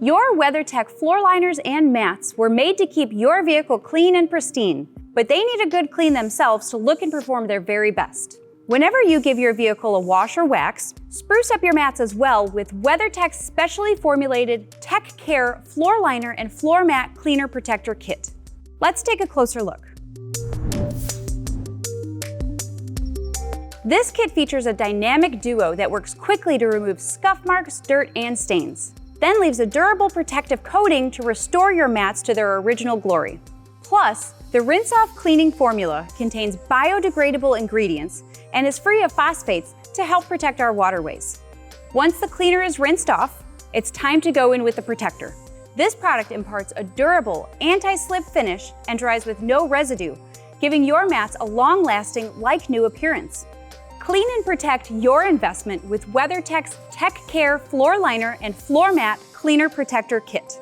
Your WeatherTech floor liners and mats were made to keep your vehicle clean and pristine, but they need a good clean themselves to look and perform their very best. Whenever you give your vehicle a wash or wax, spruce up your mats as well with WeatherTech's specially formulated TechCare FloorLiner and FloorMat Cleaner Protector Kit. Let's take a closer look. This kit features a dynamic duo that works quickly to remove scuff marks, dirt, and stains, then leaves a durable protective coating to restore your mats to their original glory. Plus, the rinse-off cleaning formula contains biodegradable ingredients and is free of phosphates to help protect our waterways. Once the cleaner is rinsed off, it's time to go in with the protector. This product imparts a durable, anti-slip finish and dries with no residue, giving your mats a long-lasting, like-new appearance. Clean and protect your investment with WeatherTech's TechCare FloorLiner and FloorMat Cleaner Protector Kit.